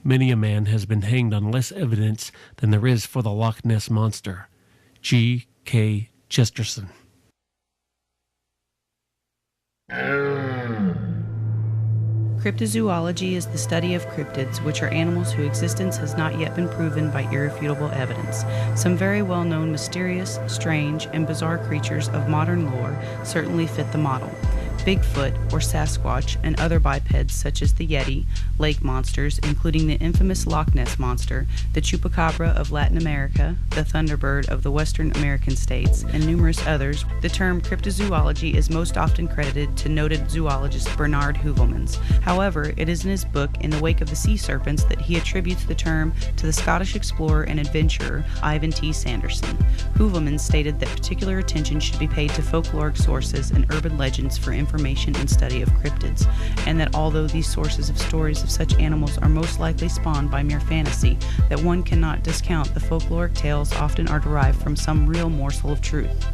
many a man has been hanged on less evidence than there is for the Loch Ness Monster. G. K. Chesterton. Cryptozoology is the study of cryptids, which are animals whose existence has not yet been proven by irrefutable evidence. Some very well-known mysterious, strange, and bizarre creatures of modern lore certainly fit the model. Bigfoot, or Sasquatch, and other bipeds such as the Yeti, lake monsters, including the infamous Loch Ness Monster, the Chupacabra of Latin America, the Thunderbird of the Western American states, and numerous others. The term cryptozoology is most often credited to noted zoologist Bernard Heuvelmans. However, it is in his book In the Wake of the Sea Serpents that he attributes the term to the Scottish explorer and adventurer Ivan T. Sanderson. Heuvelmans stated that particular attention should be paid to folkloric sources and urban legends for information and study of cryptids, and that although these sources of stories of such animals are most likely spawned by mere fantasy, that one cannot discount the folkloric tales often are derived from some real morsel of truth.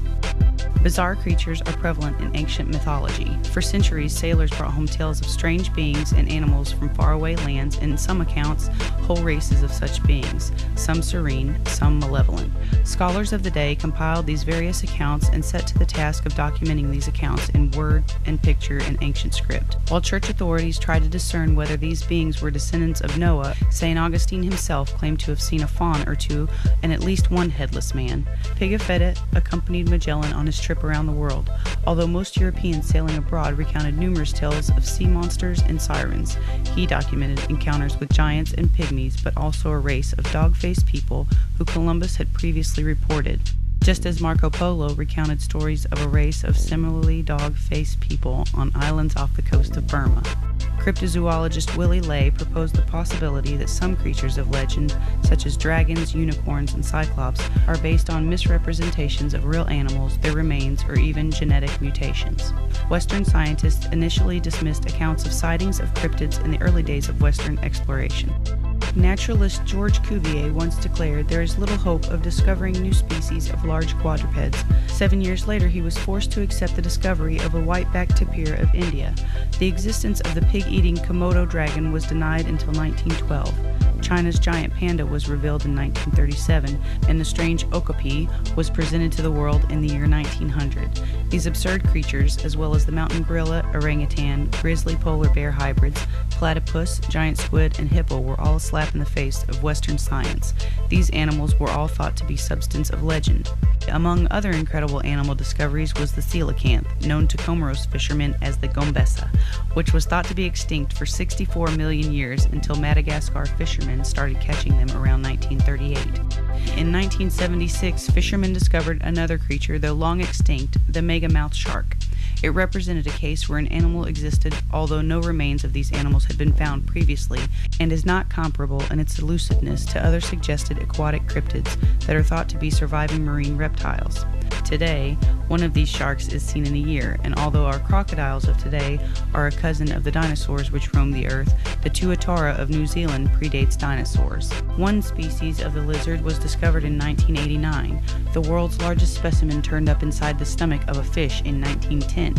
Bizarre creatures are prevalent in ancient mythology. For centuries, sailors brought home tales of strange beings and animals from faraway lands, and in some accounts, whole races of such beings, some serene, some malevolent. Scholars of the day compiled these various accounts and set to the task of documenting these accounts in word and picture and ancient script. While church authorities tried to discern whether these beings were descendants of Noah, St. Augustine himself claimed to have seen a faun or two and at least one headless man. Pigafetta accompanied Magellan on his trip around the world, although most Europeans sailing abroad recounted numerous tales of sea monsters and sirens. He documented encounters with giants and pygmies, but also a race of dog-faced people who Columbus had previously reported, just as Marco Polo recounted stories of a race of similarly dog-faced people on islands off the coast of Burma. Cryptozoologist Willie Ley proposed the possibility that some creatures of legend, such as dragons, unicorns, and cyclops, are based on misrepresentations of real animals, their remains, or even genetic mutations. Western scientists initially dismissed accounts of sightings of cryptids in the early days of Western exploration. Naturalist George Cuvier once declared there is little hope of discovering new species of large quadrupeds. 7 years later, he was forced to accept the discovery of a white-backed tapir of India. The existence of the pig-eating Komodo dragon was denied until 1912. China's giant panda was revealed in 1937, and the strange okapi was presented to the world in the year 1900. These absurd creatures, as well as the mountain gorilla, orangutan, grizzly polar bear hybrids, platypus, giant squid, and hippo were all a slap in the face of Western science. These animals were all thought to be substance of legend. Among other incredible animal discoveries was the coelacanth, known to Comoros fishermen as the gombessa, which was thought to be extinct for 64 million years until Madagascar fishermen started catching them around 1938. In 1976, fishermen discovered another creature, though long extinct, the megamouth shark. It represented a case where an animal existed, although no remains of these animals had been found previously, and is not comparable in its elusiveness to other suggested aquatic cryptids that are thought to be surviving marine reptiles. Today, one of these sharks is seen in a year, and although our crocodiles of today are a cousin of the dinosaurs which roamed the earth, the tuatara of New Zealand predates dinosaurs. One species of the lizard was discovered in 1989. The world's largest specimen turned up inside the stomach of a fish in 1910.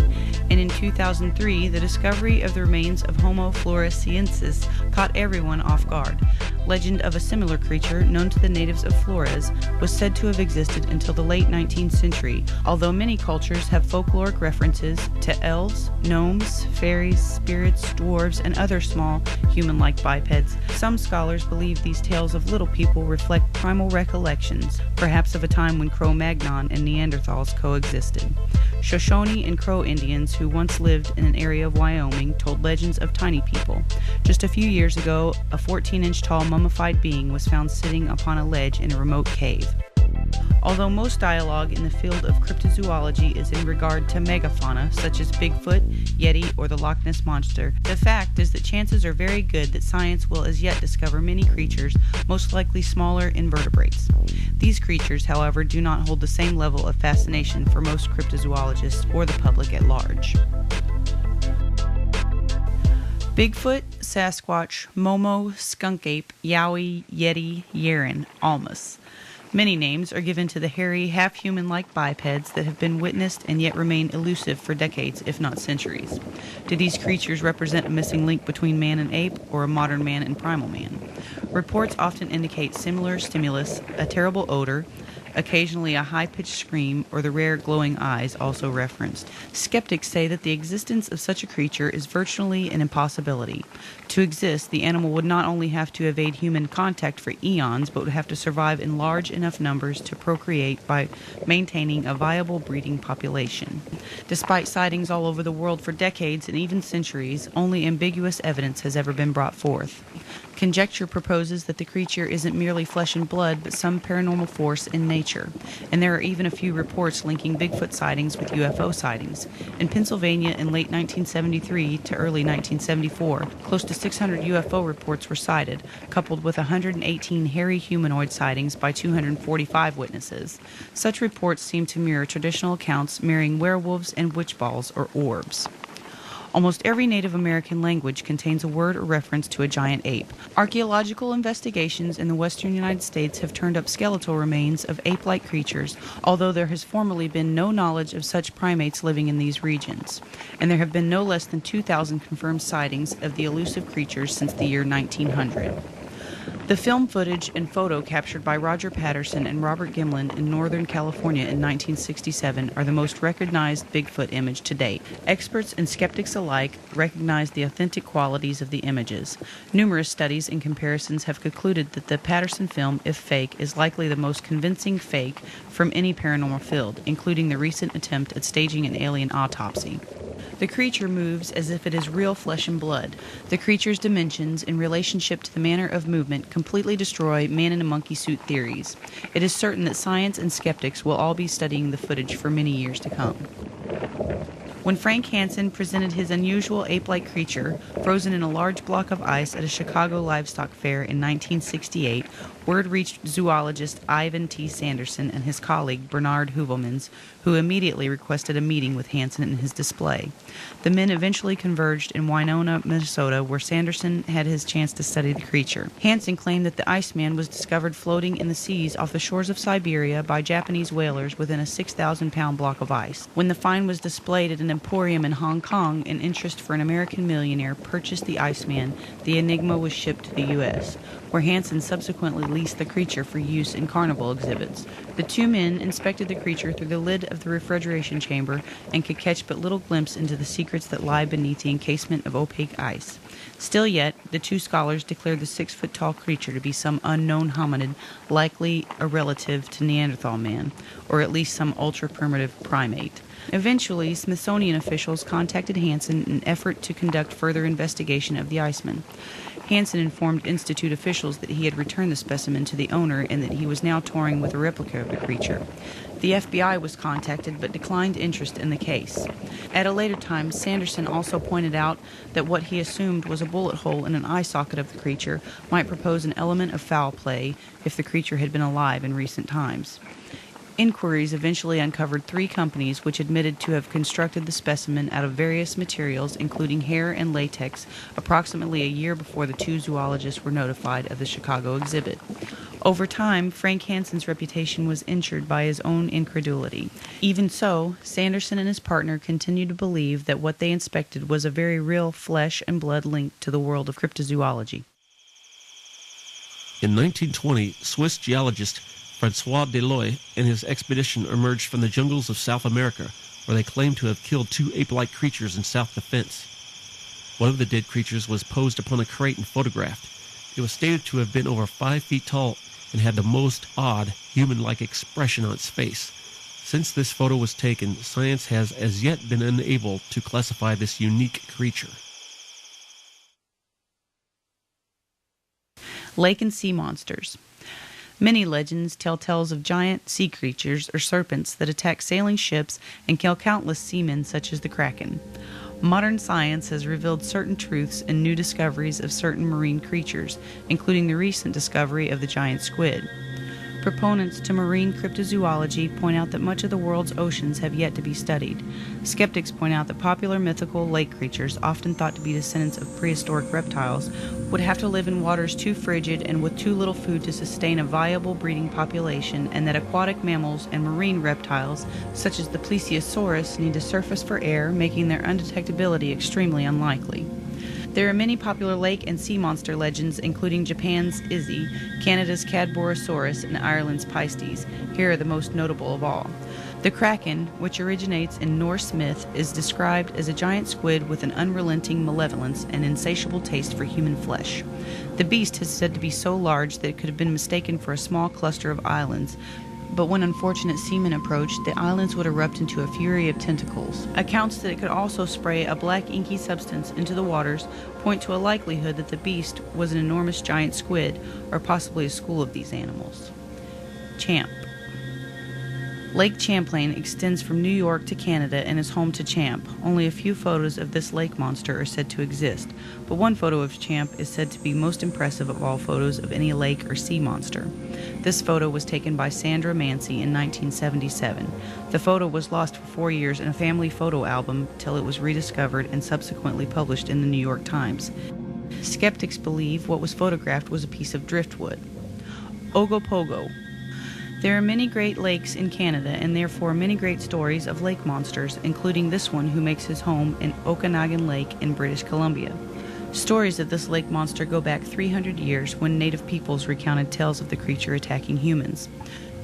And in 2003, the discovery of the remains of Homo floresiensis caught everyone off guard. Legend of a similar creature, known to the natives of Flores, was said to have existed until the late 19th century, although many cultures have folkloric references to elves, gnomes, fairies, spirits, dwarves, and other small, human-like bipeds. Some scholars believe these tales of little people reflect primal recollections, perhaps of a time when Cro-Magnon and Neanderthals coexisted. Shoshone and Crow Indians who once lived in an area of Wyoming told legends of tiny people. Just a few years ago, a 14-inch tall mummified being was found sitting upon a ledge in a remote cave. Although most dialogue in the field of cryptozoology is in regard to megafauna, such as Bigfoot, Yeti, or the Loch Ness Monster, the fact is that chances are very good that science will as yet discover many creatures, most likely smaller invertebrates. These creatures, however, do not hold the same level of fascination for most cryptozoologists or the public at large. Bigfoot, Sasquatch, Momo, Skunk Ape, Yowie, Yeti, Yeren, Almas. Many names are given to the hairy, half-human-like bipeds that have been witnessed and yet remain elusive for decades, if not centuries. Do these creatures represent a missing link between man and ape, or a modern man and primal man? Reports often indicate similar stimulus, a terrible odor, occasionally a high-pitched scream, or the rare glowing eyes also referenced. Skeptics say that the existence of such a creature is virtually an impossibility. To exist, the animal would not only have to evade human contact for eons, but would have to survive in large enough numbers to procreate by maintaining a viable breeding population. Despite sightings all over the world for decades and even centuries, only ambiguous evidence has ever been brought forth. Conjecture proposes that the creature isn't merely flesh and blood, but some paranormal force in nature. And there are even a few reports linking Bigfoot sightings with UFO sightings. In Pennsylvania in late 1973 to early 1974, close to 600 UFO reports were cited, coupled with 118 hairy humanoid sightings by 245 witnesses. Such reports seem to mirror traditional accounts marrying werewolves and witch balls or orbs. Almost every Native American language contains a word or reference to a giant ape. Archaeological investigations in the western United States have turned up skeletal remains of ape-like creatures, although there has formerly been no knowledge of such primates living in these regions. And there have been no less than 2,000 confirmed sightings of the elusive creatures since the year 1900. The film footage and photo captured by Roger Patterson and Robert Gimlin in Northern California in 1967 are the most recognized Bigfoot image to date. Experts and skeptics alike recognize the authentic qualities of the images. Numerous studies and comparisons have concluded that the Patterson film, if fake, is likely the most convincing fake from any paranormal field, including the recent attempt at staging an alien autopsy. The creature moves as if it is real flesh and blood. The creature's dimensions in relationship to the manner of movement completely destroy man-in-a-monkey suit theories. It is certain that science and skeptics will all be studying the footage for many years to come. When Frank Hansen presented his unusual ape-like creature, frozen in a large block of ice at a Chicago livestock fair in 1968, word reached zoologist Ivan T. Sanderson and his colleague Bernard Heuvelmans, who immediately requested a meeting with Hansen in his display. The men eventually converged in Winona, Minnesota, where Sanderson had his chance to study the creature. Hansen claimed that the Iceman was discovered floating in the seas off the shores of Siberia by Japanese whalers within a 6,000-pound block of ice. When the find was displayed at an emporium in Hong Kong, an interest for an American millionaire purchased the Iceman. The Enigma was shipped to the U.S., where Hansen subsequently leased the creature for use in carnival exhibits. The two men inspected the creature through the lid of the refrigeration chamber and could catch but little glimpse into the secrets that lie beneath the encasement of opaque ice. Still yet, the two scholars declared the 6-foot-tall creature to be some unknown hominid, likely a relative to Neanderthal man, or at least some ultra-primitive primate. Eventually, Smithsonian officials contacted Hansen in an effort to conduct further investigation of the Iceman. Hansen informed Institute officials that he had returned the specimen to the owner and that he was now touring with a replica of the creature. The FBI was contacted but declined interest in the case. At a later time, Sanderson also pointed out that what he assumed was a bullet hole in an eye socket of the creature might propose an element of foul play if the creature had been alive in recent times. Inquiries eventually uncovered 3 companies which admitted to have constructed the specimen out of various materials, including hair and latex, approximately a year before the 2 zoologists were notified of the Chicago exhibit. Over time, Frank Hansen's reputation was injured by his own incredulity. Even so, Sanderson and his partner continued to believe that what they inspected was a very real flesh and blood link to the world of cryptozoology. In 1920, Swiss geologist Francois Deloy and his expedition emerged from the jungles of South America, where they claimed to have killed 2 ape-like creatures in self-defense. One of the dead creatures was posed upon a crate and photographed. It was stated to have been over 5 feet tall and had the most odd, human-like expression on its face. Since this photo was taken, science has as yet been unable to classify this unique creature. Lake and sea monsters. Many legends tell tales of giant sea creatures or serpents that attack sailing ships and kill countless seamen such as the Kraken. Modern science has revealed certain truths and new discoveries of certain marine creatures, including the recent discovery of the giant squid. Proponents to marine cryptozoology point out that much of the world's oceans have yet to be studied. Skeptics point out that popular mythical lake creatures, often thought to be descendants of prehistoric reptiles, would have to live in waters too frigid and with too little food to sustain a viable breeding population, and that aquatic mammals and marine reptiles, such as the plesiosaurus, need to surface for air, making their undetectability extremely unlikely. There are many popular lake and sea monster legends, including Japan's Izzy, Canada's Cadborosaurus, and Ireland's Pisces. Here are the most notable of all. The Kraken, which originates in Norse myth, is described as a giant squid with an unrelenting malevolence and insatiable taste for human flesh. The beast is said to be so large that it could have been mistaken for a small cluster of islands, but when unfortunate seamen approached, the islands would erupt into a fury of tentacles. Accounts that it could also spray a black inky substance into the waters point to a likelihood that the beast was an enormous giant squid, or possibly a school of these animals. Champ. Lake Champlain extends from New York to Canada and is home to Champ. Only a few photos of this lake monster are said to exist, but one photo of Champ is said to be most impressive of all photos of any lake or sea monster. This photo was taken by Sandra Mancy in 1977. The photo was lost for 4 years in a family photo album till it was rediscovered and subsequently published in the New York Times. Skeptics believe what was photographed was a piece of driftwood. Ogopogo. There are many great lakes in Canada and therefore many great stories of lake monsters, including this one who makes his home in Okanagan Lake in British Columbia. Stories of this lake monster go back 300 years when native peoples recounted tales of the creature attacking humans.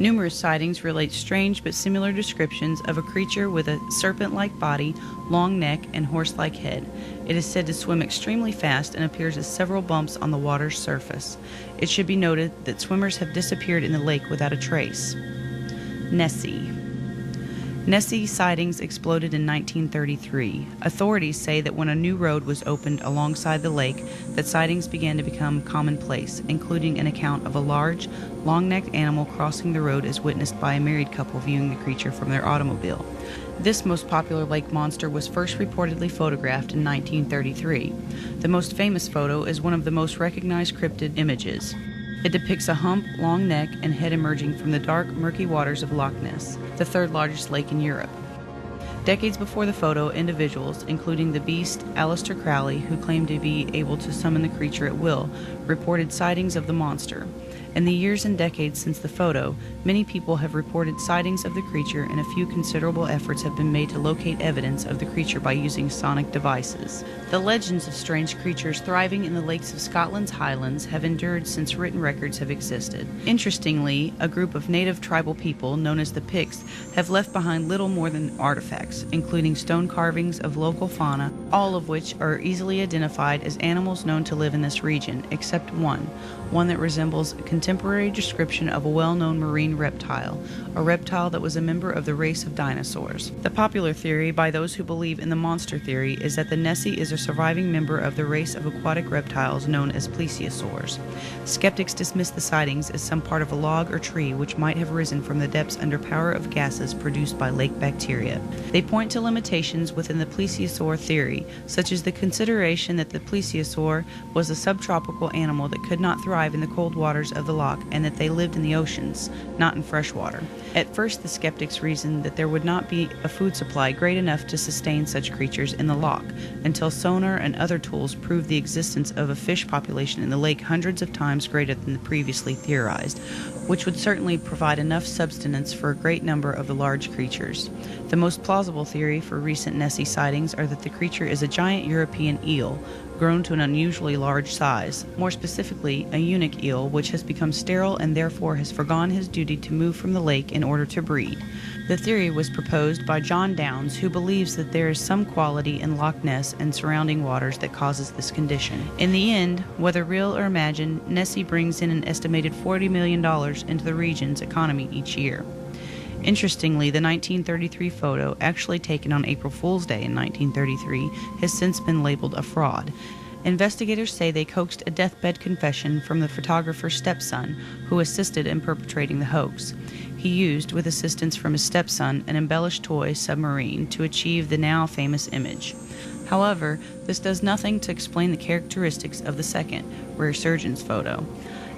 Numerous sightings relate strange but similar descriptions of a creature with a serpent-like body, long neck, and horse-like head. It is said to swim extremely fast and appears as several bumps on the water's surface. It should be noted that swimmers have disappeared in the lake without a trace. Nessie. Nessie sightings exploded in 1933. Authorities say that when a new road was opened alongside the lake, that sightings began to become commonplace, including an account of a large, long-necked animal crossing the road as witnessed by a married couple viewing the creature from their automobile. This most popular lake monster was first reportedly photographed in 1933. The most famous photo is one of the most recognized cryptid images. It depicts a hump, long neck, and head emerging from the dark, murky waters of Loch Ness, the third largest lake in Europe. Decades before the photo, individuals, including the beast Aleister Crowley, who claimed to be able to summon the creature at will, reported sightings of the monster. In the years and decades since the photo, many people have reported sightings of the creature, and a few considerable efforts have been made to locate evidence of the creature by using sonic devices. The legends of strange creatures thriving in the lakes of Scotland's Highlands have endured since written records have existed. Interestingly, a group of native tribal people, known as the Picts, have left behind little more than artifacts, including stone carvings of local fauna, all of which are easily identified as animals known to live in this region, except one that resembles a contemporary description of a well-known marine reptile, a reptile that was a member of the race of dinosaurs. The popular theory by those who believe in the monster theory is that the Nessie is a surviving member of the race of aquatic reptiles known as plesiosaurs. Skeptics dismiss the sightings as some part of a log or tree which might have risen from the depths under power of gases produced by lake bacteria. They point to limitations within the plesiosaur theory, such as the consideration that the plesiosaur was a subtropical animal that could not thrive in the cold waters of the loch, and that they lived in the oceans, not in fresh water. At first, the skeptics reasoned that there would not be a food supply great enough to sustain such creatures in the loch, until sonar and other tools proved the existence of a fish population in the lake hundreds of times greater than the previously theorized, which would certainly provide enough subsistence for a great number of the large creatures. The most plausible theory for recent Nessie sightings are that the creature is a giant European eel, grown to an unusually large size, more specifically a eunuch eel which has become sterile and therefore has forgone his duty to move from the lake in order to breed. The theory was proposed by John Downes, who believes that there is some quality in Loch Ness and surrounding waters that causes this condition. In the end, whether real or imagined, Nessie brings in an estimated $40 million into the region's economy each year. Interestingly, the 1933 photo, actually taken on April Fool's Day in 1933, has since been labeled a fraud. Investigators say they coaxed a deathbed confession from the photographer's stepson, who assisted in perpetrating the hoax. He used, with assistance from his stepson, an embellished toy submarine to achieve the now famous image. However, this does nothing to explain the characteristics of the second, rare surgeon's photo.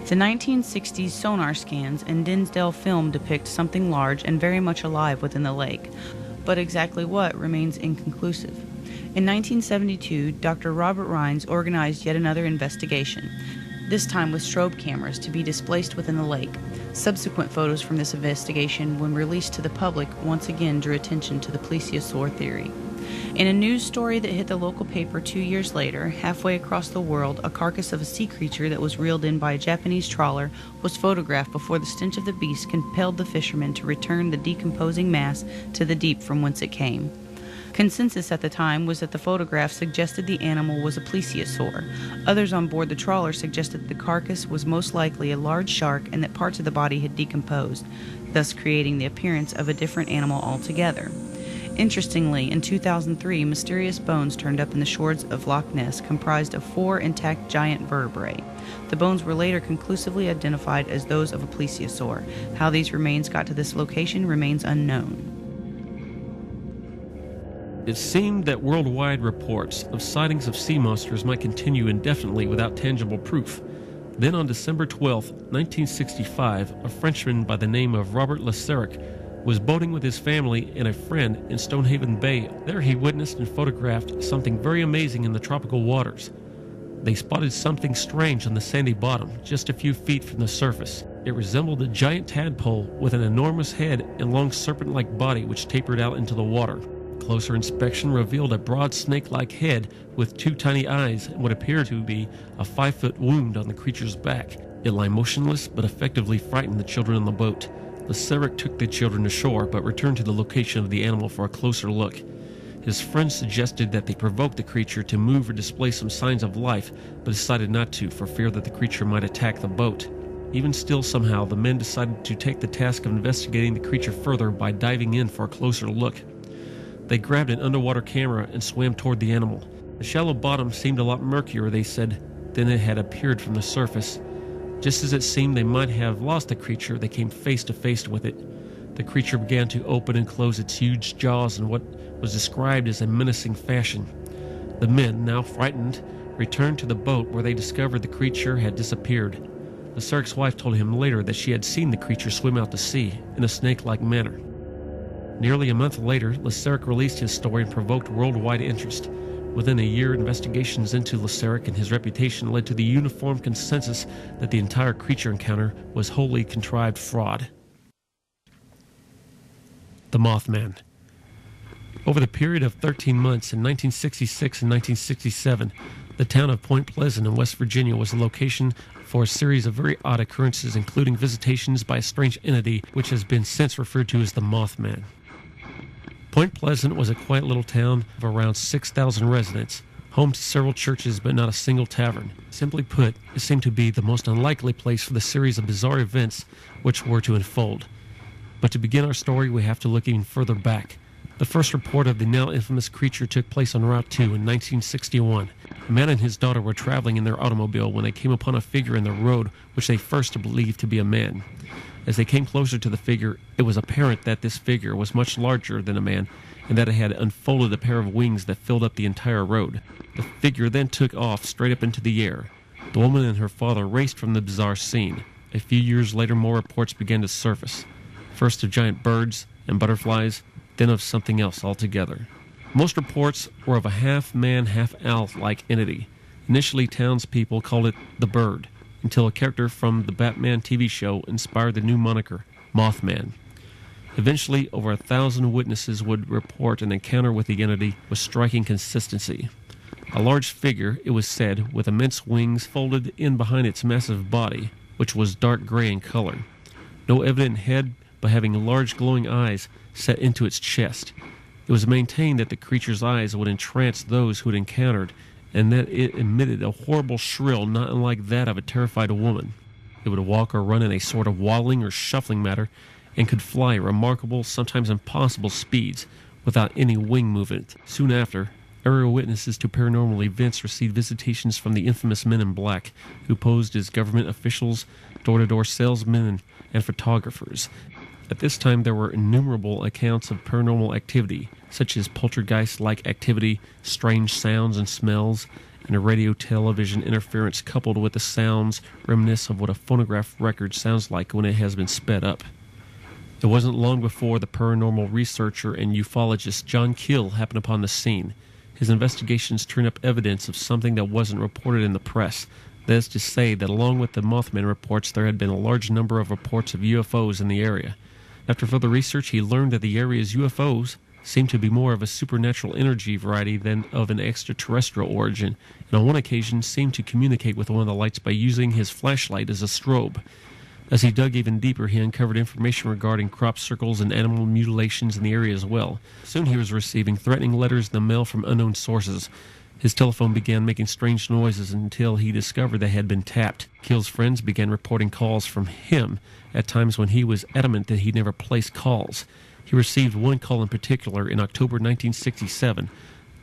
The 1960s sonar scans and Dinsdale film depict something large and very much alive within the lake, but exactly what remains inconclusive. In 1972, Dr. Robert Rines organized yet another investigation, this time with strobe cameras to be displaced within the lake. Subsequent photos from this investigation, when released to the public, once again drew attention to the plesiosaur theory. In a news story that hit the local paper 2 years later, halfway across the world, a carcass of a sea creature that was reeled in by a Japanese trawler was photographed before the stench of the beast compelled the fishermen to return the decomposing mass to the deep from whence it came. Consensus at the time was that the photograph suggested the animal was a plesiosaur. Others on board the trawler suggested the carcass was most likely a large shark and that parts of the body had decomposed, thus creating the appearance of a different animal altogether. Interestingly, in 2003, mysterious bones turned up in the shores of Loch Ness comprised of 4 intact giant vertebrae. The bones were later conclusively identified as those of a plesiosaur. How these remains got to this location remains unknown. It seemed that worldwide reports of sightings of sea monsters might continue indefinitely without tangible proof. Then on December 12, 1965, a Frenchman by the name of Robert Laseric was boating with his family and a friend in Stonehaven Bay. There he witnessed and photographed something very amazing in the tropical waters. They spotted something strange on the sandy bottom, just a few feet from the surface. It resembled a giant tadpole with an enormous head and long serpent-like body which tapered out into the water. Closer inspection revealed a broad snake-like head with 2 tiny eyes and what appeared to be a 5-foot wound on the creature's back. It lay motionless but effectively frightened the children on the boat. Laseric took the children ashore but returned to the location of the animal for a closer look. His friends suggested that they provoke the creature to move or display some signs of life, but decided not to for fear that the creature might attack the boat. Even still, somehow, the men decided to take the task of investigating the creature further by diving in for a closer look. They grabbed an underwater camera and swam toward the animal. The shallow bottom seemed a lot murkier, they said, than it had appeared from the surface. Just as it seemed they might have lost the creature, they came face to face with it. The creature began to open and close its huge jaws in what was described as a menacing fashion. The men, now frightened, returned to the boat where they discovered the creature had disappeared. Laseric's wife told him later that she had seen the creature swim out to sea in a snake-like manner. Nearly a month later, Laseric released his story and provoked worldwide interest. Within a year, investigations into Laseric and his reputation led to the uniform consensus that the entire creature encounter was wholly contrived fraud. The Mothman. Over the period of 13 months in 1966 and 1967, the town of Point Pleasant in West Virginia was the location for a series of very odd occurrences, including visitations by a strange entity which has been since referred to as the Mothman. Point Pleasant was a quiet little town of around 6,000 residents, home to several churches but not a single tavern. Simply put, it seemed to be the most unlikely place for the series of bizarre events which were to unfold. But to begin our story, we have to look even further back. The first report of the now infamous creature took place on Route 2 in 1961. A man and his daughter were traveling in their automobile when they came upon a figure in the road which they first believed to be a man. As they came closer to the figure, it was apparent that this figure was much larger than a man and that it had unfolded a pair of wings that filled up the entire road. The figure then took off straight up into the air. The woman and her father raced from the bizarre scene. A few years later, more reports began to surface. First of giant birds and butterflies, then of something else altogether. Most reports were of a half-man, half-owl-like entity. Initially, townspeople called it the Bird, until a character from the Batman TV show inspired the new moniker, Mothman. Eventually, over 1,000 witnesses would report an encounter with the entity with striking consistency. A large figure, it was said, with immense wings folded in behind its massive body, which was dark gray in color. No evident head, but having large glowing eyes set into its chest. It was maintained that the creature's eyes would entrance those who had encountered, and that it emitted a horrible shrill not unlike that of a terrified woman. It would walk or run in a sort of waddling or shuffling manner, and could fly at remarkable, sometimes impossible speeds, without any wing movement. Soon after, aerial witnesses to paranormal events received visitations from the infamous Men in Black, who posed as government officials, door-to-door salesmen, and photographers. At this time, there were innumerable accounts of paranormal activity, such as poltergeist-like activity, strange sounds and smells, and a radio-television interference coupled with the sounds reminiscent of what a phonograph record sounds like when it has been sped up. It wasn't long before the paranormal researcher and ufologist John Keel happened upon the scene. His investigations turned up evidence of something that wasn't reported in the press. That is to say that along with the Mothman reports, there had been a large number of reports of UFOs in the area. After further research, he learned that the area's UFOs seemed to be more of a supernatural energy variety than of an extraterrestrial origin, and on one occasion seemed to communicate with one of the lights by using his flashlight as a strobe. As he dug even deeper, he uncovered information regarding crop circles and animal mutilations in the area as well. Soon he was receiving threatening letters in the mail from unknown sources. His telephone began making strange noises until he discovered they had been tapped. Keel's friends began reporting calls from him at times when he was adamant that he never placed calls. He received one call in particular in October 1967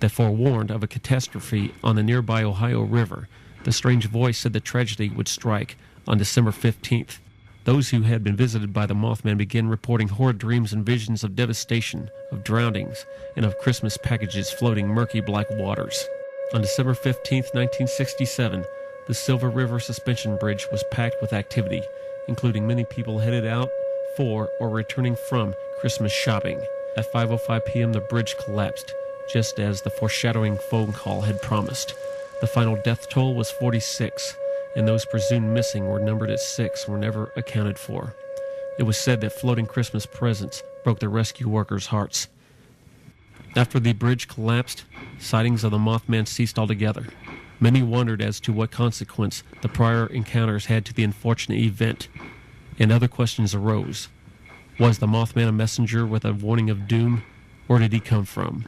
that forewarned of a catastrophe on the nearby Ohio River. The strange voice said the tragedy would strike on December 15th. Those who had been visited by the Mothman began reporting horrid dreams and visions of devastation, of drownings, and of Christmas packages floating murky black waters. On December 15, 1967, the Silver River Suspension Bridge was packed with activity, including many people headed out for or returning from Christmas shopping. At 5:05 p.m., the bridge collapsed, just as the foreshadowing phone call had promised. The final death toll was 46, and those presumed missing were numbered at 6 and were never accounted for. It was said that floating Christmas presents broke the rescue workers' hearts. After the bridge collapsed, sightings of the Mothman ceased altogether. Many wondered as to what consequence the prior encounters had to the unfortunate event, and other questions arose. Was the Mothman a messenger with a warning of doom? Where did he come from?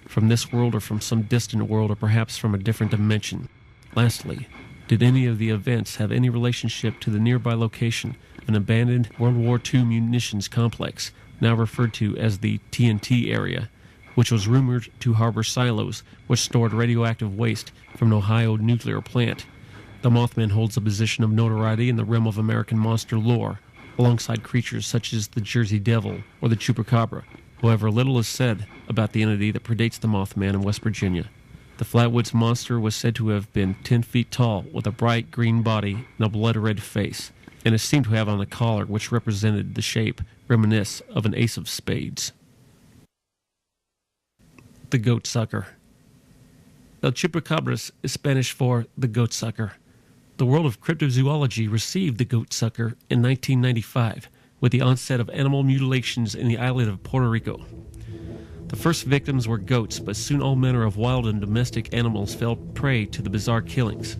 From this world or from some distant world or perhaps from a different dimension? Lastly, did any of the events have any relationship to the nearby location of an abandoned World War II munitions complex, now referred to as the TNT area, which was rumored to harbor silos which stored radioactive waste from an Ohio nuclear plant? The Mothman holds a position of notoriety in the realm of American monster lore, alongside creatures such as the Jersey Devil or the Chupacabra. However, little is said about the entity that predates the Mothman in West Virginia. The Flatwoods monster was said to have been 10 feet tall, with a bright green body and a blood-red face, and is seen to have on a collar which represented the shape reminiscent of an ace of spades. The goat sucker. El Chupacabra is Spanish for the goat sucker. The world of cryptozoology received the goat sucker in 1995 with the onset of animal mutilations in the island of Puerto Rico. The first victims were goats, but soon all manner of wild and domestic animals fell prey to the bizarre killings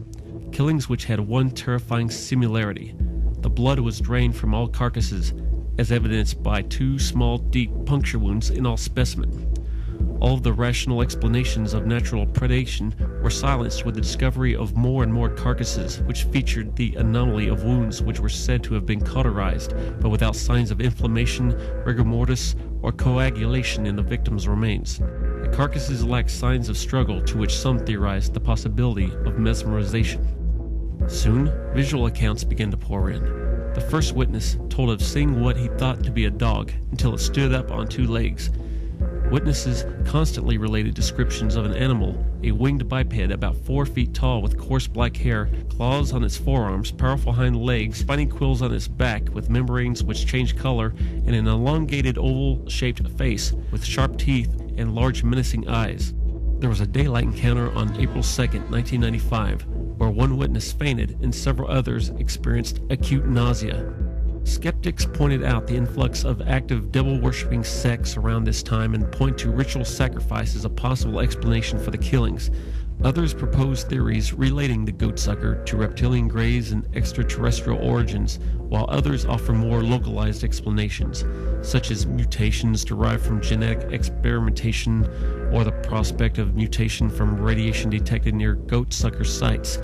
which had one terrifying similarity. The blood was drained from all carcasses, as evidenced by 2 small, deep puncture wounds in all specimens. All of the rational explanations of natural predation were silenced with the discovery of more and more carcasses, which featured the anomaly of wounds which were said to have been cauterized, but without signs of inflammation, rigor mortis, or coagulation in the victim's remains. The carcasses lacked signs of struggle, to which some theorized the possibility of mesmerization. Soon, visual accounts began to pour in. The first witness told of seeing what he thought to be a dog until it stood up on 2 legs. Witnesses constantly related descriptions of an animal, a winged biped about 4 feet tall with coarse black hair, claws on its forearms, powerful hind legs, spiny quills on its back with membranes which change color, and an elongated oval-shaped face with sharp teeth and large menacing eyes. There was a daylight encounter on April 2nd, 1995, where one witness fainted and several others experienced acute nausea. Skeptics pointed out the influx of active devil-worshipping sects around this time and point to ritual sacrifice as a possible explanation for the killings. Others proposed theories relating the goatsucker to reptilian greys and extraterrestrial origins, while others offer more localized explanations, such as mutations derived from genetic experimentation or the prospect of mutation from radiation detected near goatsucker sites.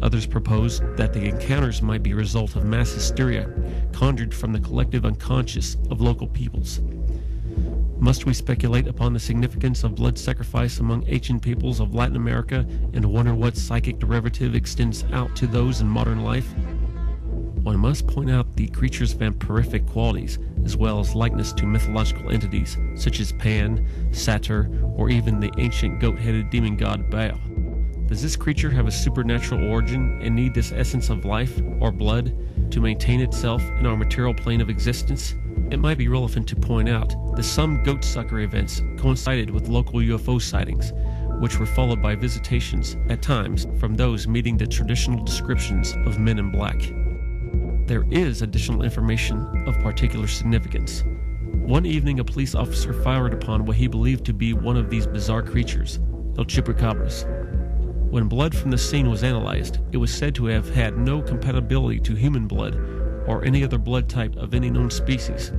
Others proposed that the encounters might be a result of mass hysteria conjured from the collective unconscious of local peoples. Must we speculate upon the significance of blood sacrifice among ancient peoples of Latin America and wonder what psychic derivative extends out to those in modern life? One must point out the creature's vampirific qualities, as well as likeness to mythological entities such as Pan, Satyr, or even the ancient goat-headed demon god Baal. Does this creature have a supernatural origin and need this essence of life or blood to maintain itself in our material plane of existence? It might be relevant to point out that some goatsucker events coincided with local UFO sightings, which were followed by visitations, at times, from those meeting the traditional descriptions of men in black. There is additional information of particular significance. One evening, a police officer fired upon what he believed to be one of these bizarre creatures, El Chupacabras. When blood from the scene was analyzed, it was said to have had no compatibility to human blood or any other blood type of any known species.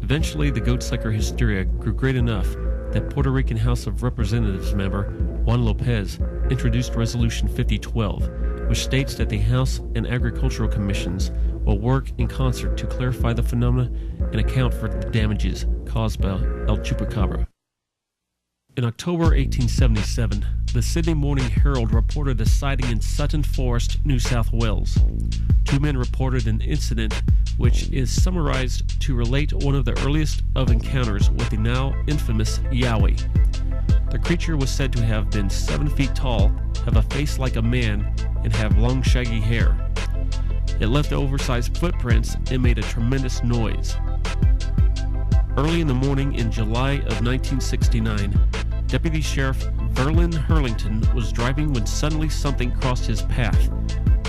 Eventually, the goatsucker hysteria grew great enough that Puerto Rican House of Representatives member Juan Lopez introduced Resolution 5012, which states that the House and Agricultural Commissions will work in concert to clarify the phenomena and account for the damages caused by El Chupacabra. In October 1877, the Sydney Morning Herald reported a sighting in Sutton Forest, New South Wales. Two men reported an incident which is summarized to relate one of the earliest of encounters with the now infamous Yowie. The creature was said to have been 7 feet tall, have a face like a man, and have long shaggy hair. It left oversized footprints and made a tremendous noise. Early in the morning in July of 1969, Deputy Sheriff Verlin Hurlington was driving when suddenly something crossed his path.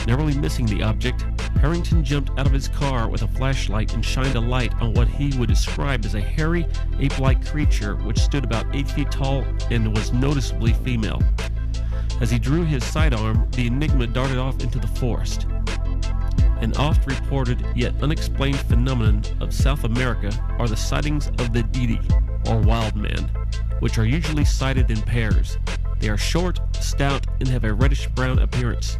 Narrowly missing the object, Harrington jumped out of his car with a flashlight and shined a light on what he would describe as a hairy, ape-like creature which stood about 8 feet tall and was noticeably female. As he drew his sidearm, the enigma darted off into the forest. An oft-reported yet unexplained phenomenon of South America are the sightings of the Didi, or wild man, which are usually sighted in pairs. They are short, stout, and have a reddish-brown appearance.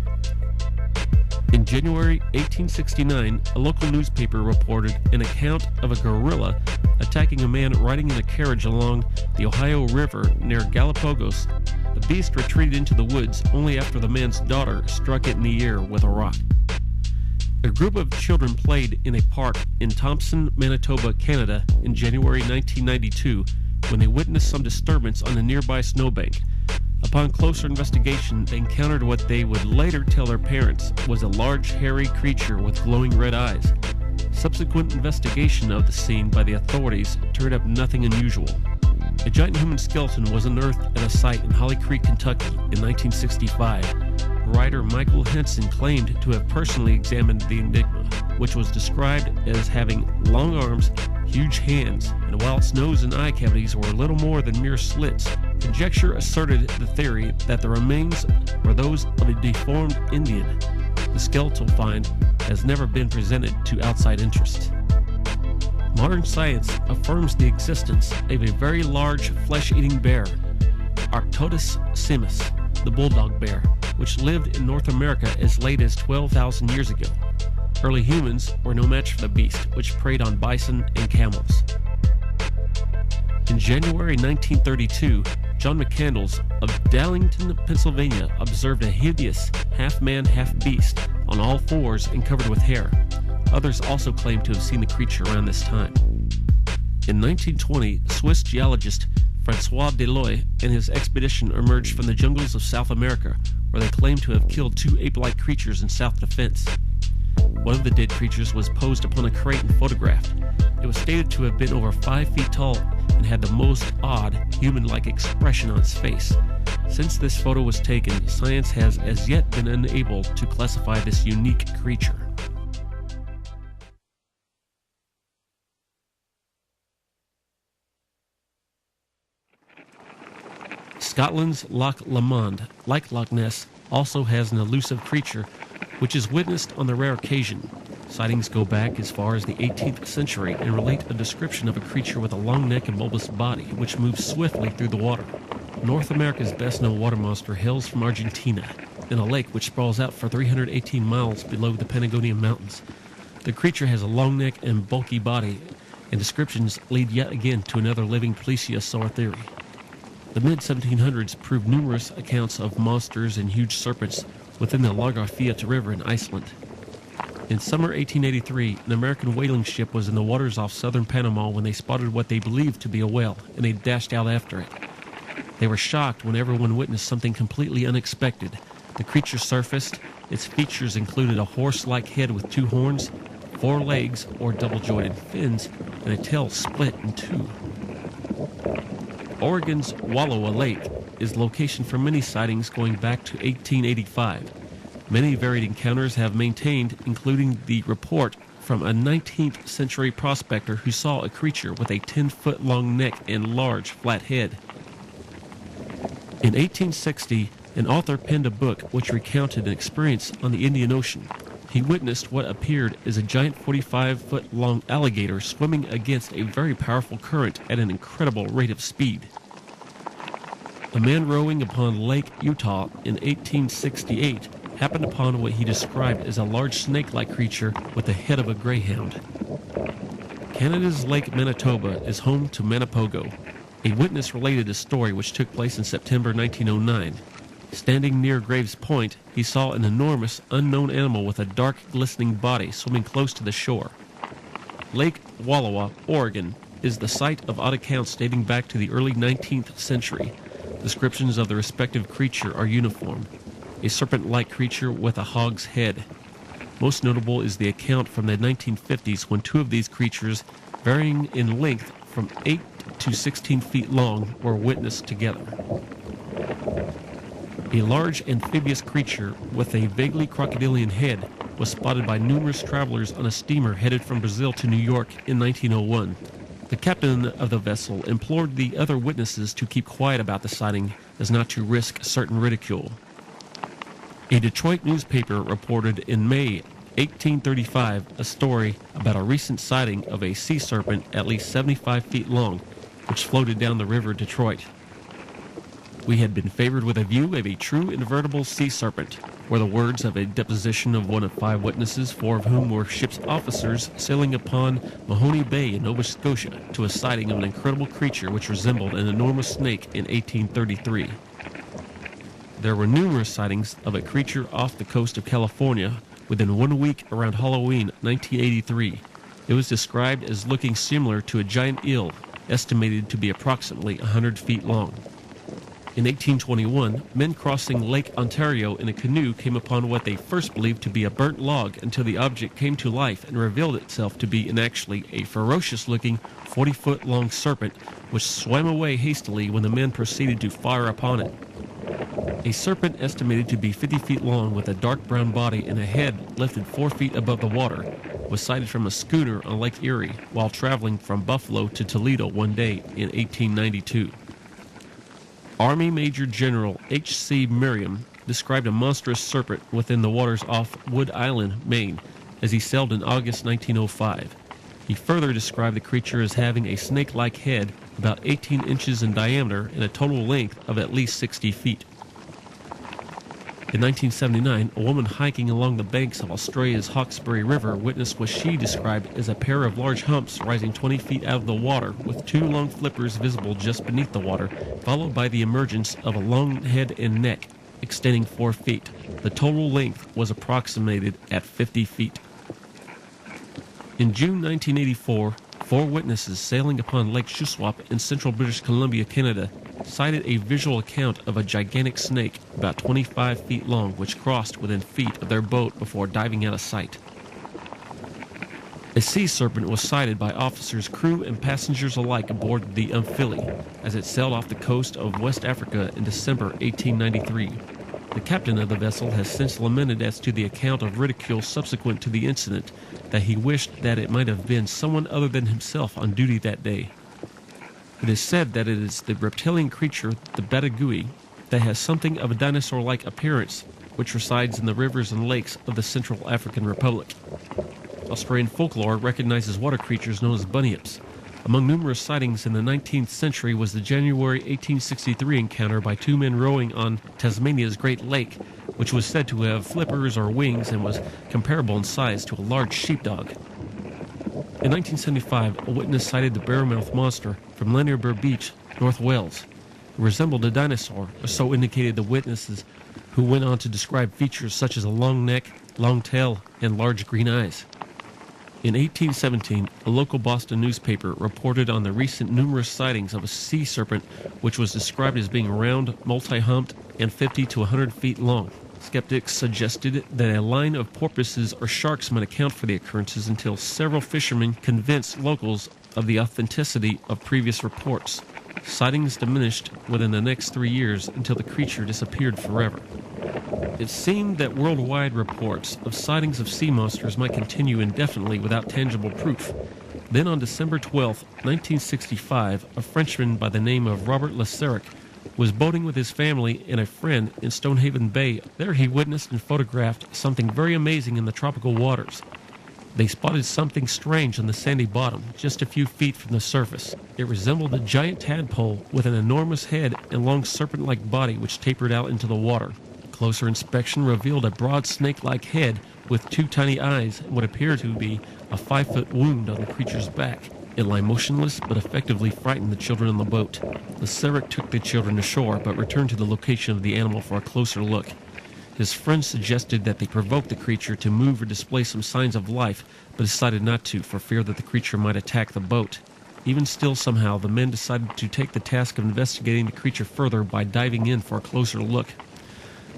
In January 1869, a local newspaper reported an account of a gorilla attacking a man riding in a carriage along the Ohio River near Galapagos. The beast retreated into the woods only after the man's daughter struck it in the ear with a rock. A group of children played in a park in Thompson, Manitoba, Canada in January 1992 when they witnessed some disturbance on the nearby snowbank. Upon closer investigation, they encountered what they would later tell their parents was a large, hairy creature with glowing red eyes. Subsequent investigation of the scene by the authorities turned up nothing unusual. A giant human skeleton was unearthed at a site in Holly Creek, Kentucky in 1965. Writer Michael Henson claimed to have personally examined the enigma, which was described as having long arms, huge hands, and while its nose and eye cavities were little more than mere slits, conjecture asserted the theory that the remains were those of a deformed Indian. The skeletal find has never been presented to outside interest. Modern science affirms the existence of a very large flesh-eating bear, Arctodus simus, the bulldog bear, which lived in North America as late as 12,000 years ago. Early humans were no match for the beast, which preyed on bison and camels. In January 1932, John McCandles of Darlington, Pennsylvania, observed a hideous half-man, half-beast on all fours and covered with hair. Others also claimed to have seen the creature around this time. In 1920, Swiss geologist Francois Deloy and his expedition emerged from the jungles of South America, where they claimed to have killed 2 ape-like creatures in self-defense. One of the dead creatures was posed upon a crate and photographed. It was stated to have been over 5 feet tall and had the most odd, human-like expression on its face. Since this photo was taken, science has as yet been unable to classify this unique creature. Scotland's Loch Lomond, like Loch Ness, also has an elusive creature which is witnessed on the rare occasion. Sightings go back as far as the 18th century and relate a description of a creature with a long neck and bulbous body which moves swiftly through the water. North America's best-known water monster hails from Argentina, in a lake which sprawls out for 318 miles below the Patagonian Mountains. The creature has a long neck and bulky body, and descriptions lead yet again to another living plesiosaur theory. The mid-1700s proved numerous accounts of monsters and huge serpents within the Lagarfiat River in Iceland. In summer 1883, an American whaling ship was in the waters off southern Panama when they spotted what they believed to be a whale, and they dashed out after it. They were shocked when everyone witnessed something completely unexpected. The creature surfaced. Its features included a horse-like head with 2 horns, 4 legs or double-jointed fins, and a tail split in 2. Oregon's Wallowa Lake is the location for many sightings going back to 1885. Many varied encounters have maintained, including the report from a 19th century prospector who saw a creature with a 10-foot-long neck and large, flat head. In 1860, an author penned a book which recounted an experience on the Indian Ocean. He witnessed what appeared as a giant 45-foot-long alligator swimming against a very powerful current at an incredible rate of speed. A man rowing upon Lake Utah in 1868 happened upon what he described as a large snake-like creature with the head of a greyhound. Canada's Lake Manitoba is home to Manipogo. A witness related a story which took place in September 1909. Standing near Graves Point, he saw an enormous, unknown animal with a dark, glistening body swimming close to the shore. Lake Wallowa, Oregon, is the site of odd accounts dating back to the early 19th century. Descriptions of the respective creature are uniform. A serpent-like creature with a hog's head. Most notable is the account from the 1950s when 2 of these creatures, varying in length from 8 to 16 feet long, were witnessed together. A large amphibious creature with a vaguely crocodilian head was spotted by numerous travelers on a steamer headed from Brazil to New York in 1901. The captain of the vessel implored the other witnesses to keep quiet about the sighting as not to risk certain ridicule. A Detroit newspaper reported in May 1835 a story about a recent sighting of a sea serpent at least 75 feet long, which floated down the river Detroit. We had been favored with a view of a true invertible sea serpent, were the words of a deposition of one of 5 witnesses, 4 of whom were ship's officers sailing upon Mahoney Bay in Nova Scotia to a sighting of an incredible creature which resembled an enormous snake in 1833. There were numerous sightings of a creature off the coast of California within 1 week around Halloween 1983. It was described as looking similar to a giant eel, estimated to be approximately 100 feet long. In 1821, men crossing Lake Ontario in a canoe came upon what they first believed to be a burnt log until the object came to life and revealed itself to be actually a ferocious-looking 40-foot-long serpent which swam away hastily when the men proceeded to fire upon it. A serpent estimated to be 50 feet long with a dark brown body and a head lifted 4 feet above the water was sighted from a schooner on Lake Erie while traveling from Buffalo to Toledo one day in 1892. Army Major General H.C. Merriam described a monstrous serpent within the waters off Wood Island, Maine, as he sailed in August 1905. He further described the creature as having a snake-like head about 18 inches in diameter and a total length of at least 60 feet. In 1979, a woman hiking along the banks of Australia's Hawkesbury River witnessed what she described as a pair of large humps rising 20 feet out of the water with 2 long flippers visible just beneath the water, followed by the emergence of a long head and neck extending 4 feet. The total length was approximated at 50 feet. In June 1984, 4 witnesses sailing upon Lake Shuswap in central British Columbia, Canada, cited a visual account of a gigantic snake about 25 feet long which crossed within feet of their boat before diving out of sight. A sea serpent was sighted by officers, crew, and passengers alike aboard the Amphilie as it sailed off the coast of West Africa in December 1893. The captain of the vessel has since lamented as to the account of ridicule subsequent to the incident, that he wished that it might have been someone other than himself on duty that day. It is said that it is the reptilian creature, the Batagui, that has something of a dinosaur-like appearance, which resides in the rivers and lakes of the Central African Republic. Australian folklore recognizes water creatures known as bunyips. Among numerous sightings in the 19th century was the January 1863 encounter by 2 men rowing on Tasmania's Great Lake, which was said to have flippers or wings and was comparable in size to a large sheepdog. In 1975, a witness sighted the barrowmouth monster from Lanierburg Beach, North Wales. It resembled a dinosaur, or so indicated the witnesses, who went on to describe features such as a long neck, long tail, and large green eyes. In 1817, a local Boston newspaper reported on the recent numerous sightings of a sea serpent which was described as being round, multi-humped, and 50 to 100 feet long. Skeptics suggested that a line of porpoises or sharks might account for the occurrences until several fishermen convinced locals of the authenticity of previous reports. Sightings diminished within the next 3 years until the creature disappeared forever. It seemed that worldwide reports of sightings of sea monsters might continue indefinitely without tangible proof. Then on December 12, 1965, a Frenchman by the name of Robert Laseric was boating with his family and a friend in Stonehaven Bay. There he witnessed and photographed something very amazing in the tropical waters. They spotted something strange on the sandy bottom, just a few feet from the surface. It resembled a giant tadpole with an enormous head and long serpent-like body which tapered out into the water. Closer inspection revealed a broad snake-like head with two tiny eyes and what appeared to be a 5-foot wound on the creature's back. It lay motionless but effectively frightened the children on the boat. Laseric took the children ashore but returned to the location of the animal for a closer look. His friends suggested that they provoke the creature to move or display some signs of life, but decided not to for fear that the creature might attack the boat. Even still, somehow, the men decided to take the task of investigating the creature further by diving in for a closer look.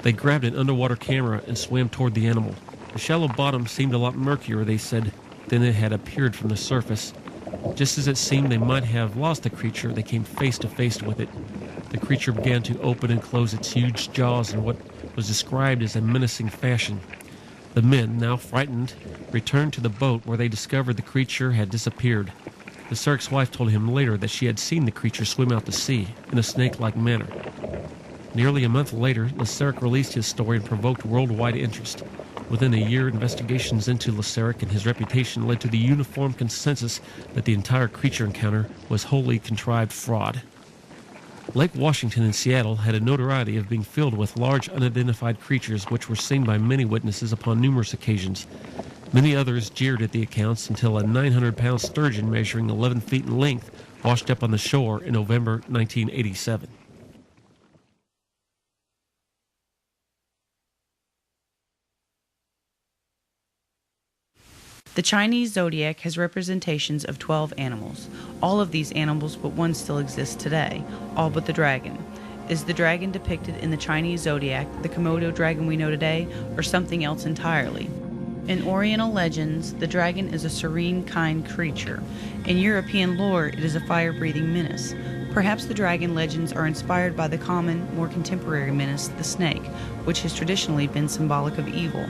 They grabbed an underwater camera and swam toward the animal. The shallow bottom seemed a lot murkier, they said, than it had appeared from the surface. Just as it seemed they might have lost the creature, they came face to face with it. The creature began to open and close its huge jaws in what was described as a menacing fashion. The men, now frightened, returned to the boat where they discovered the creature had disappeared. Laseric's wife told him later that she had seen the creature swim out to sea in a snake-like manner. Nearly a month later, Laseric released his story and provoked worldwide interest. Within a year, investigations into Laseric and his reputation led to the uniform consensus that the entire creature encounter was wholly contrived fraud. Lake Washington in Seattle had a notoriety of being filled with large unidentified creatures which were seen by many witnesses upon numerous occasions. Many others jeered at the accounts until a 900-pound sturgeon measuring 11 feet in length washed up on the shore in November 1987. The Chinese zodiac has representations of 12 animals. All of these animals but one still exists today, all but the dragon. Is the dragon depicted in the Chinese zodiac the Komodo dragon we know today, or something else entirely? In Oriental legends, the dragon is a serene, kind creature. In European lore, it is a fire-breathing menace. Perhaps the dragon legends are inspired by the common, more contemporary menace, the snake, which has traditionally been symbolic of evil.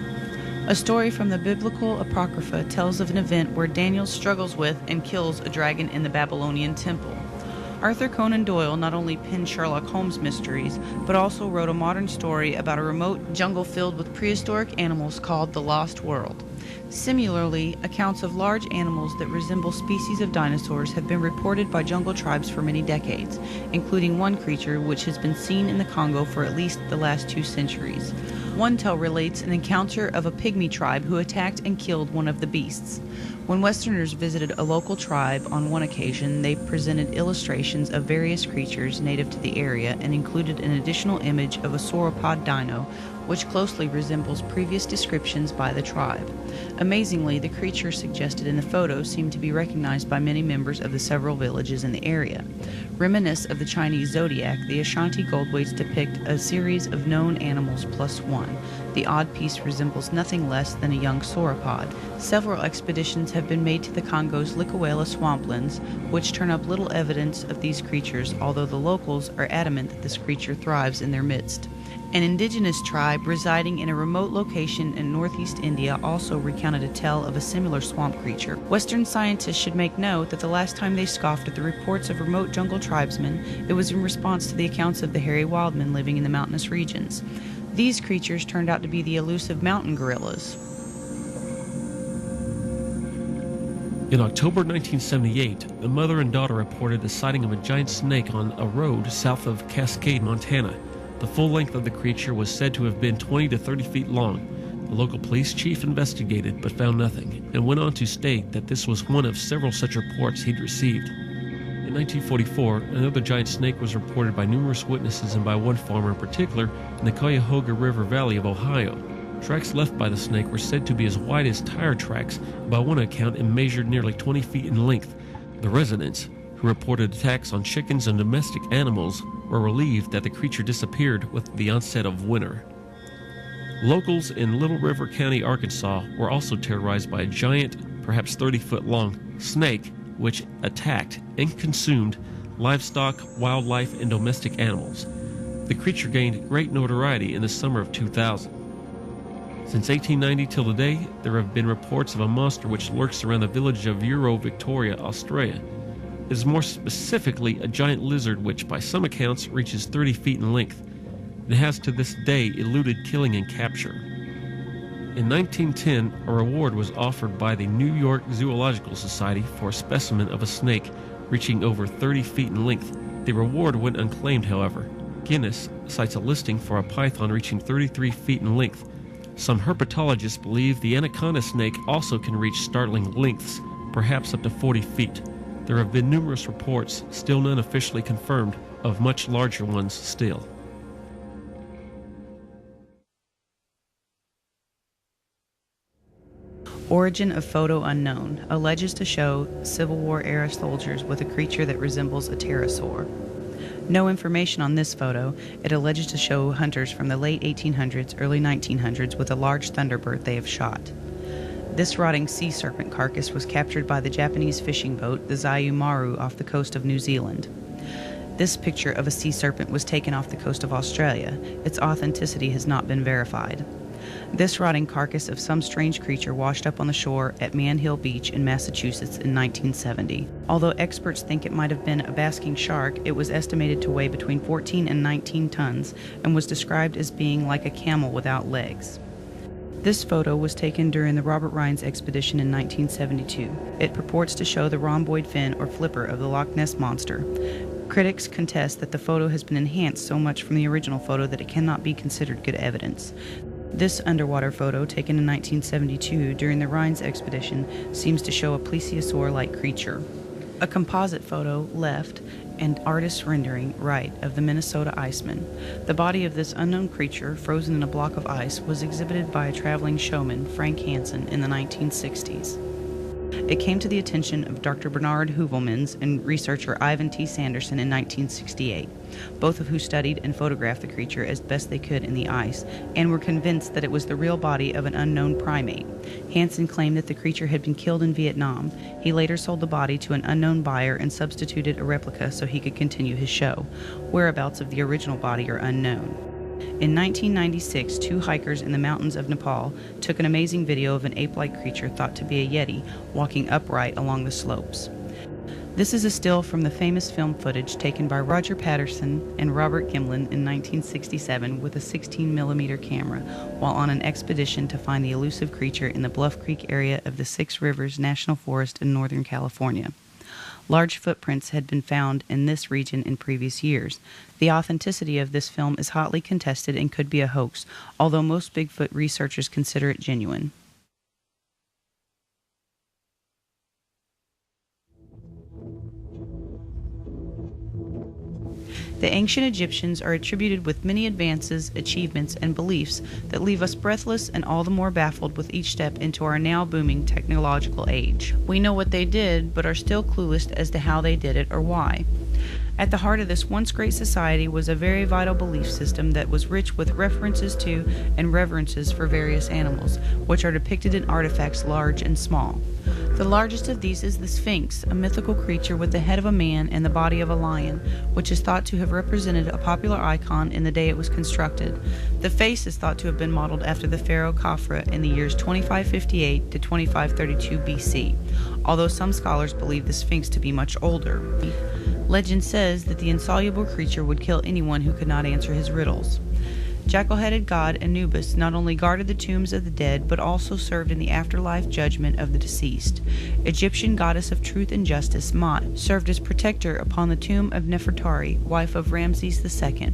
A story from the biblical Apocrypha tells of an event where Daniel struggles with and kills a dragon in the Babylonian temple. Arthur Conan Doyle not only penned Sherlock Holmes mysteries, but also wrote a modern story about a remote jungle filled with prehistoric animals called The Lost World. Similarly, accounts of large animals that resemble species of dinosaurs have been reported by jungle tribes for many decades, including one creature which has been seen in the Congo for at least the last 2 centuries. One tale relates an encounter of a pygmy tribe who attacked and killed one of the beasts. When Westerners visited a local tribe on one occasion, they presented illustrations of various creatures native to the area and included an additional image of a sauropod dino, which closely resembles previous descriptions by the tribe. Amazingly, the creatures suggested in the photos seem to be recognized by many members of the several villages in the area. Reminiscent of the Chinese zodiac, the Ashanti goldweights depict a series of known animals plus one. The odd piece resembles nothing less than a young sauropod. Several expeditions have been made to the Congo's Licuela swamplands, which turn up little evidence of these creatures, although the locals are adamant that this creature thrives in their midst. An indigenous tribe residing in a remote location in northeast India also recounted a tale of a similar swamp creature. Western scientists should make note that the last time they scoffed at the reports of remote jungle tribesmen, it was in response to the accounts of the hairy wildmen living in the mountainous regions. These creatures turned out to be the elusive mountain gorillas. In October 1978, the mother and daughter reported the sighting of a giant snake on a road south of Cascade, Montana. The full length of the creature was said to have been 20 to 30 feet long. The local police chief investigated but found nothing, and went on to state that this was one of several such reports he'd received. In 1944, another giant snake was reported by numerous witnesses and by one farmer in particular in the Cuyahoga River Valley of Ohio. Tracks left by the snake were said to be as wide as tire tracks by one account and measured nearly 20 feet in length. The residents, who reported attacks on chickens and domestic animals, were relieved that the creature disappeared with the onset of winter. Locals in Little River County, Arkansas, were also terrorized by a giant, perhaps 30-foot long, snake which attacked and consumed livestock, wildlife, and domestic animals. The creature gained great notoriety in the summer of 2000. Since 1890 till today, there have been reports of a monster which lurks around the village of Euro, Victoria, Australia. It is more specifically a giant lizard which, by some accounts, reaches 30 feet in length. It has to this day eluded killing and capture. In 1910, a reward was offered by the New York Zoological Society for a specimen of a snake reaching over 30 feet in length. The reward went unclaimed, however. Guinness cites a listing for a python reaching 33 feet in length. Some herpetologists believe the anaconda snake also can reach startling lengths, perhaps up to 40 feet. There have been numerous reports, still none officially confirmed, of much larger ones still. Origin of photo unknown, alleges to show Civil War-era soldiers with a creature that resembles a pterosaur. No information on this photo. It alleges to show hunters from the late 1800s, early 1900s with a large thunderbird they have shot. This rotting sea serpent carcass was captured by the Japanese fishing boat, the Zayu Maru, off the coast of New Zealand. This picture of a sea serpent was taken off the coast of Australia. Its authenticity has not been verified. This rotting carcass of some strange creature washed up on the shore at Man Hill Beach in Massachusetts in 1970. Although experts think it might have been a basking shark, it was estimated to weigh between 14 and 19 tons and was described as being like a camel without legs. This photo was taken during the Robert Rhines expedition in 1972. It purports to show the rhomboid fin or flipper of the Loch Ness Monster. Critics contest that the photo has been enhanced so much from the original photo that it cannot be considered good evidence. This underwater photo, taken in 1972 during the Rhines expedition, seems to show a plesiosaur-like creature. A composite photo, left, and artist's rendering, right, of the Minnesota Iceman. The body of this unknown creature, frozen in a block of ice, was exhibited by a traveling showman, Frank Hansen, in the 1960s. It came to the attention of Dr. Bernard Heuvelmans and researcher Ivan T. Sanderson in 1968, both of who studied and photographed the creature as best they could in the ice, and were convinced that it was the real body of an unknown primate. Hansen claimed that the creature had been killed in Vietnam. He later sold the body to an unknown buyer and substituted a replica so he could continue his show. Whereabouts of the original body are unknown. In 1996, two hikers in the mountains of Nepal took an amazing video of an ape-like creature thought to be a yeti walking upright along the slopes. This is a still from the famous film footage taken by Roger Patterson and Robert Gimlin in 1967 with a 16mm camera while on an expedition to find the elusive creature in the Bluff Creek area of the Six Rivers National Forest in Northern California. Large footprints had been found in this region in previous years. The authenticity of this film is hotly contested and could be a hoax, although most Bigfoot researchers consider it genuine. The ancient Egyptians are attributed with many advances, achievements, and beliefs that leave us breathless and all the more baffled with each step into our now booming technological age. We know what they did, but are still clueless as to how they did it or why. At the heart of this once great society was a very vital belief system that was rich with references to and reverences for various animals, which are depicted in artifacts large and small. The largest of these is the Sphinx, a mythical creature with the head of a man and the body of a lion, which is thought to have represented a popular icon in the day it was constructed. The face is thought to have been modeled after the pharaoh Khafra in the years 2558 to 2532 BC, although some scholars believe the Sphinx to be much older. Legend says that the insoluble creature would kill anyone who could not answer his riddles. Jackal-headed god Anubis not only guarded the tombs of the dead, but also served in the afterlife judgment of the deceased. Egyptian goddess of truth and justice, Mot, served as protector upon the tomb of Nefertari, wife of Ramses II.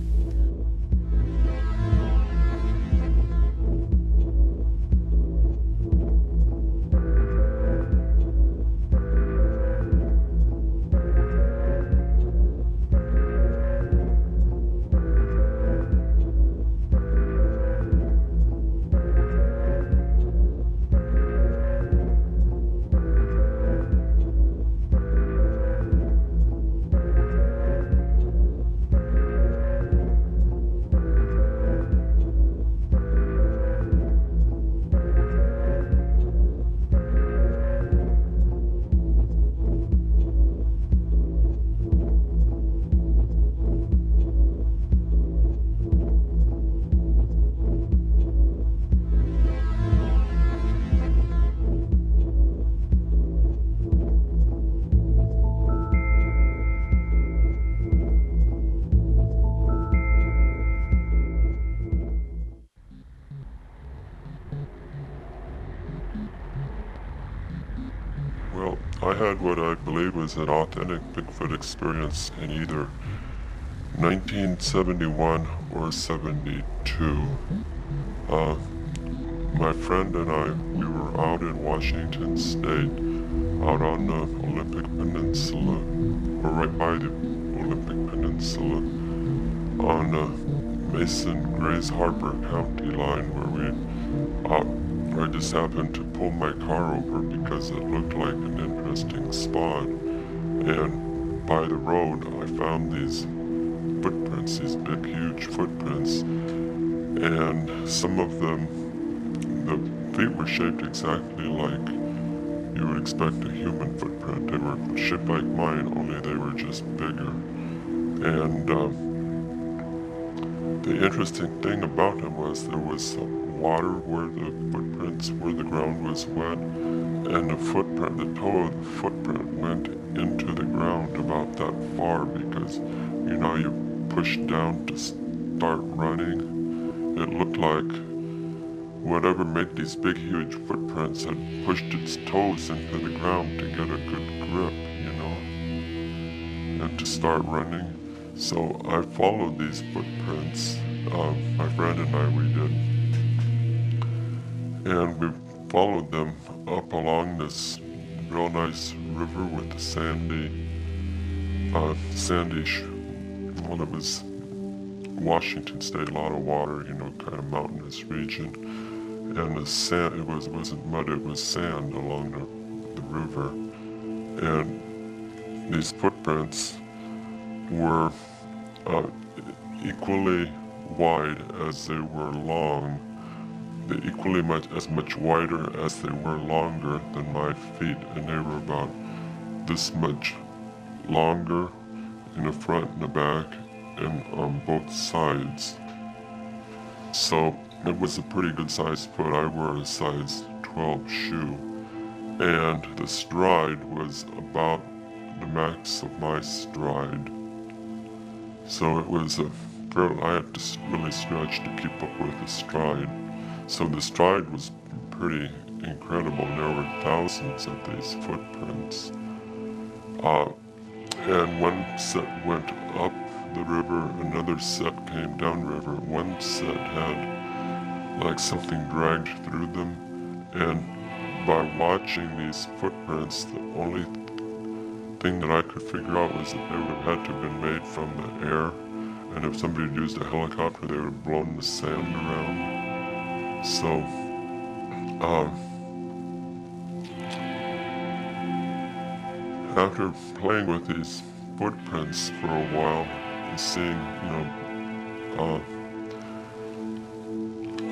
had what I believe was an authentic Bigfoot experience in either 1971 or 72. My friend and I, we were out in Washington State, out on the Olympic Peninsula, or right by the Olympic Peninsula, on Mason-Grays Harbor County line, where I just happened to pull my car over because it looked like an interesting spot. And by the road, I found these footprints, these big, huge footprints, and some of them, the feet were shaped exactly like you would expect a human footprint. They were shaped like mine, only they were just bigger. And the interesting thing about them was there was water where the footprints, where the ground was wet, and the footprint, the toe of the footprint went into the ground about that far because, you know, you push down to start running. It looked like whatever made these big, huge footprints had pushed its toes into the ground to get a good grip, you know, and to start running. So I followed these footprints, my friend and I, we did, and we followed them up along this real nice river with the well, it was Washington State, a lot of water, you know, kind of mountainous region, and the sand, it wasn't mud, it was sand along the river, and these footprints were equally wide as they were long. They equally as much wider as they were longer than my feet, and they were about this much longer in the front and the back and on both sides. So it was a pretty good sized foot. I wore a size 12 shoe, and the stride was about the max of my stride. So it was I had to really stretch to keep up with the stride. So the stride was pretty incredible. There were thousands of these footprints. And one set went up the river, another set came downriver. One set had like something dragged through them. And by watching these footprints, the only thing that I could figure out was that they would have had to have been made from the air. And if somebody had used a helicopter, they would have blown the sand around. So, after playing with these footprints for a while and seeing, you know,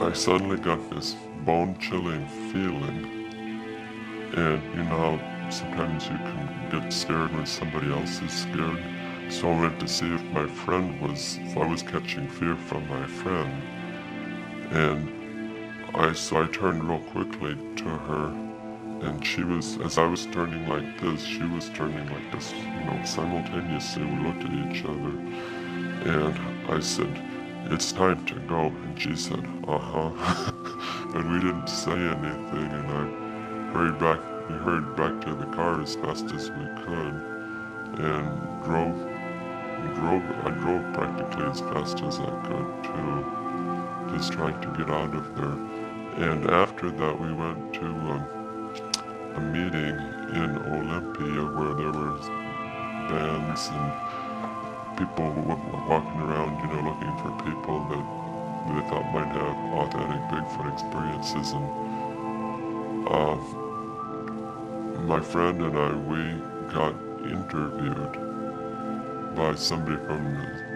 I suddenly got this bone-chilling feeling. And you know how sometimes you can get scared when somebody else is scared? So I went to see if I was catching fear from my friend. And so I turned real quickly to her, and she was, as I was turning like this, she was turning like this, you know, simultaneously. We looked at each other, and I said, "It's time to go," and she said, "Uh-huh." And we didn't say anything, and we hurried back to the car as fast as we could, and I drove practically as fast as I could too, just trying to get out of there. And after that, we went to a meeting in Olympia where there were bands and people were walking around, you know, looking for people that they thought might have authentic Bigfoot experiences. And my friend and I, we got interviewed by somebody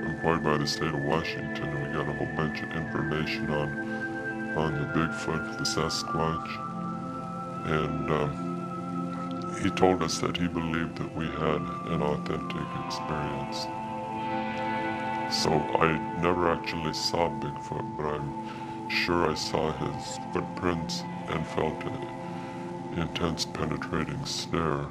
employed by the state of Washington, and we got a whole bunch of information on the Bigfoot, the Sasquatch, and he told us that he believed that we had an authentic experience. So I never actually saw Bigfoot, but I'm sure I saw his footprints and felt an intense penetrating stare.